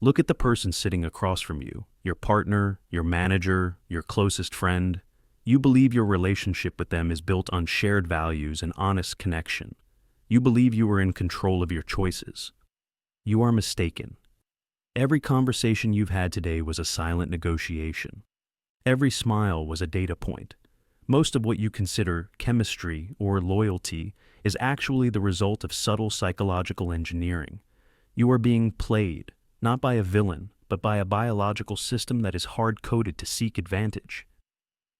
Look at the person sitting across from you, your partner, your manager, your closest friend. You believe your relationship with them is built on shared values and honest connection. You believe you are in control of your choices. You are mistaken. Every conversation you've had today was a silent negotiation. Every smile was a data point. Most of what you consider chemistry or loyalty is actually the result of subtle psychological engineering. You are being played, not by a villain, but by a biological system that is hard-coded to seek advantage.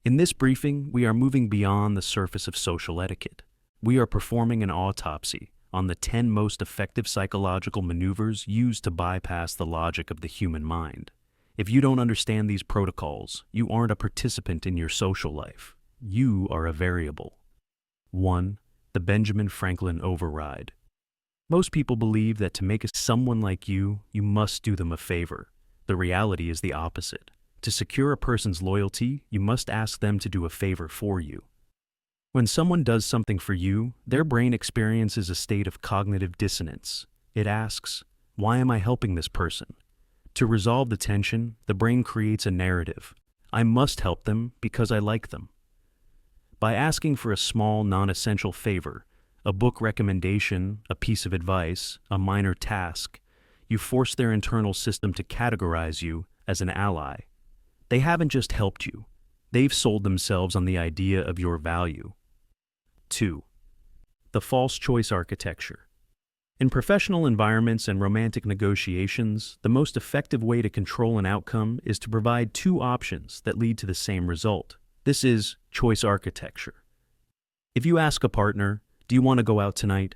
In this briefing, we are moving beyond the surface of social etiquette. We are performing an autopsy on the 10 most effective psychological maneuvers used to bypass the logic of the human mind. If you don't understand these protocols, you aren't a participant in your social life. You are a variable. 1. The Benjamin Franklin override. Most people believe that to make someone like you, you must do them a favor. The reality is the opposite. To secure a person's loyalty, you must ask them to do a favor for you. When someone does something for you, their brain experiences a state of cognitive dissonance. It asks, "Why am I helping this person?" To resolve the tension, the brain creates a narrative. I must help them because I like them. By asking for a small, non-essential favor, a book recommendation, a piece of advice, a minor task, you force their internal system to categorize you as an ally. They haven't just helped you. They've sold themselves on the idea of your value. 2. The false choice architecture. In professional environments and romantic negotiations, the most effective way to control an outcome is to provide two options that lead to the same result. This is choice architecture. If you ask a partner, "Do you want to go out tonight?"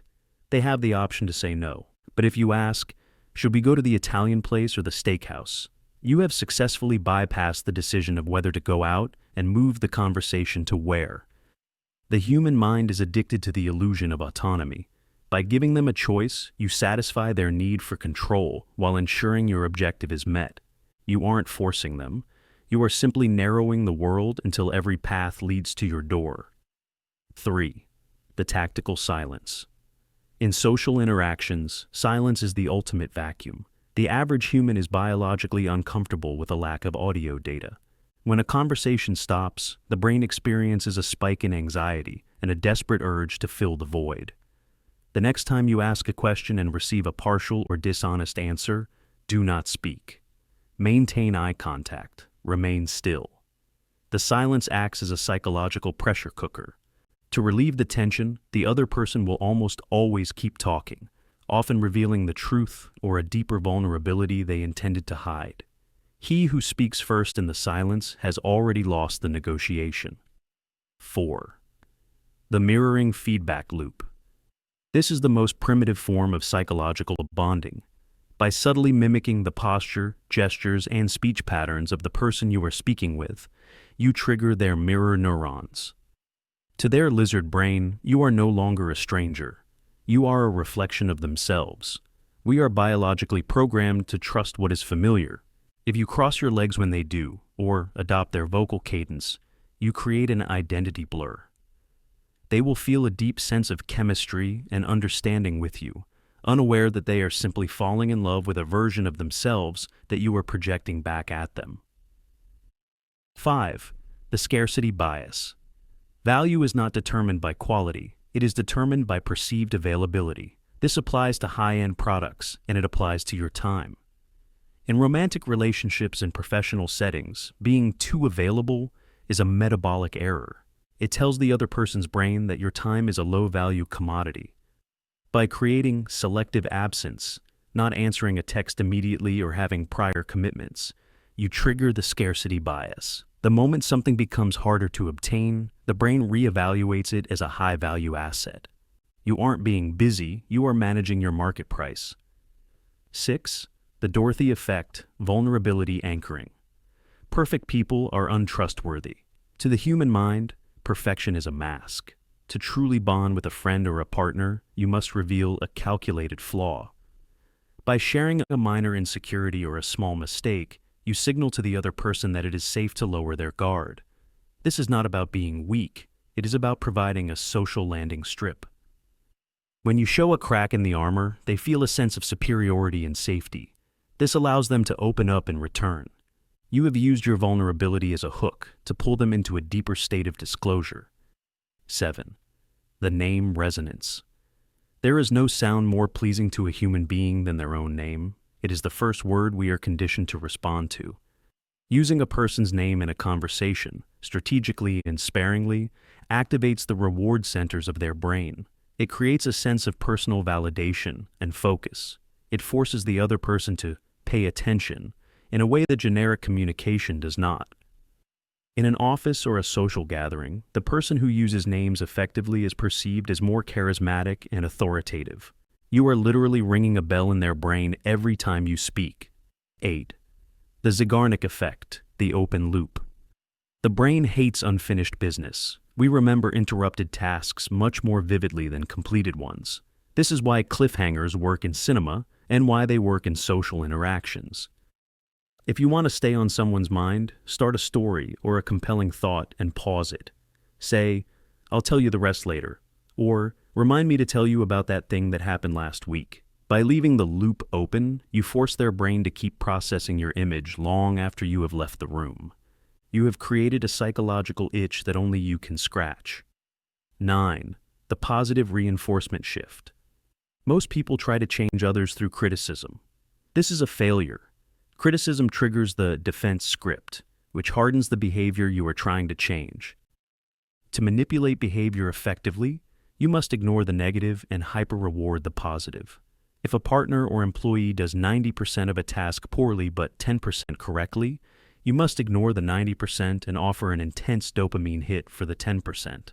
they have the option to say no. But if you ask, "Should we go to the Italian place or the steakhouse?" you have successfully bypassed the decision of whether to go out and moved the conversation to where. The human mind is addicted to the illusion of autonomy. By giving them a choice, you satisfy their need for control while ensuring your objective is met. You aren't forcing them. You are simply narrowing the world until every path leads to your door. 3. The tactical silence. In social interactions, silence is the ultimate vacuum. The average human is biologically uncomfortable with a lack of audio data. When a conversation stops, the brain experiences a spike in anxiety and a desperate urge to fill the void. The next time you ask a question and receive a partial or dishonest answer, do not speak. Maintain eye contact. Remain still. The silence acts as a psychological pressure cooker. To relieve the tension, the other person will almost always keep talking, often revealing the truth or a deeper vulnerability they intended to hide. He who speaks first in the silence has already lost the negotiation. 4. The mirroring feedback loop. This is the most primitive form of psychological bonding. By subtly mimicking the posture, gestures, and speech patterns of the person you are speaking with, you trigger their mirror neurons. To their lizard brain, you are no longer a stranger. You are a reflection of themselves. We are biologically programmed to trust what is familiar. If you cross your legs when they do, or adopt their vocal cadence, you create an identity blur. They will feel a deep sense of chemistry and understanding with you, unaware that they are simply falling in love with a version of themselves that you are projecting back at them. 5. The scarcity bias. Value is not determined by quality, it is determined by perceived availability. This applies to high-end products, and it applies to your time. In romantic relationships and professional settings, being too available is a metabolic error. It tells the other person's brain that your time is a low-value commodity. By creating selective absence, not answering a text immediately or having prior commitments, you trigger the scarcity bias. The moment something becomes harder to obtain, the brain reevaluates it as a high-value asset. You aren't being busy, you are managing your market price. 6. The Dorothy effect, vulnerability anchoring. Perfect people are untrustworthy. To the human mind, perfection is a mask. To truly bond with a friend or a partner, you must reveal a calculated flaw. By sharing a minor insecurity or a small mistake, you signal to the other person that it is safe to lower their guard. This is not about being weak, it is about providing a social landing strip. When you show a crack in the armor, they feel a sense of superiority and safety. This allows them to open up in return. You have used your vulnerability as a hook to pull them into a deeper state of disclosure. 7. The name resonance. There is no sound more pleasing to a human being than their own name. It is the first word we are conditioned to respond to. Using a person's name in a conversation, strategically and sparingly, activates the reward centers of their brain. It creates a sense of personal validation and focus. It forces the other person to pay attention in a way that generic communication does not. In an office or a social gathering, the person who uses names effectively is perceived as more charismatic and authoritative. You are literally ringing a bell in their brain every time you speak. 8. The Zeigarnik effect, the open loop. The brain hates unfinished business. We remember interrupted tasks much more vividly than completed ones. This is why cliffhangers work in cinema and why they work in social interactions. If you want to stay on someone's mind, start a story or a compelling thought and pause it. Say, "I'll tell you the rest later," or "Remind me to tell you about that thing that happened last week." By leaving the loop open, you force their brain to keep processing your image long after you have left the room. You have created a psychological itch that only you can scratch. 9. The positive reinforcement shift. Most people try to change others through criticism. This is a failure. Criticism triggers the defense script, which hardens the behavior you are trying to change. To manipulate behavior effectively, you must ignore the negative and hyper-reward the positive. If a partner or employee does 90% of a task poorly but 10% correctly, you must ignore the 90% and offer an intense dopamine hit for the 10%.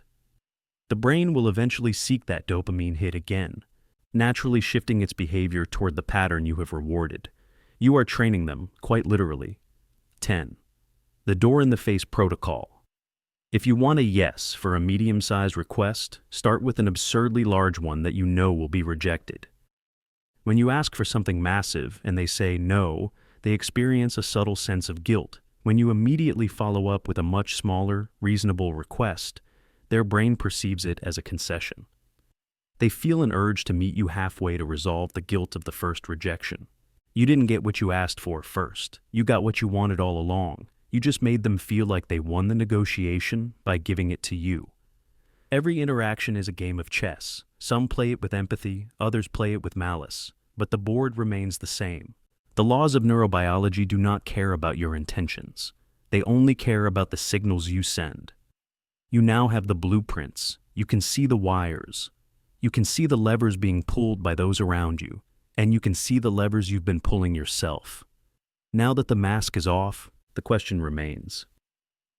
The brain will eventually seek that dopamine hit again, naturally shifting its behavior toward the pattern you have rewarded. You are training them, quite literally. 10. The door-in-the-face protocol. If you want a yes for a medium-sized request, start with an absurdly large one that you know will be rejected. When you ask for something massive and they say no, they experience a subtle sense of guilt. When you immediately follow up with a much smaller, reasonable request, their brain perceives it as a concession. They feel an urge to meet you halfway to resolve the guilt of the first rejection. You didn't get what you asked for first. You got what you wanted all along. You just made them feel like they won the negotiation by giving it to you. Every interaction is a game of chess. Some play it with empathy, others play it with malice, but the board remains the same. The laws of neurobiology do not care about your intentions. They only care about the signals you send. You now have the blueprints. You can see the wires. You can see the levers being pulled by those around you, and you can see the levers you've been pulling yourself. Now that the mask is off, the question remains.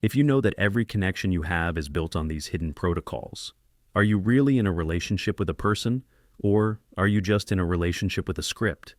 If you know that every connection you have is built on these hidden protocols, are you really in a relationship with a person, or are you just in a relationship with a script?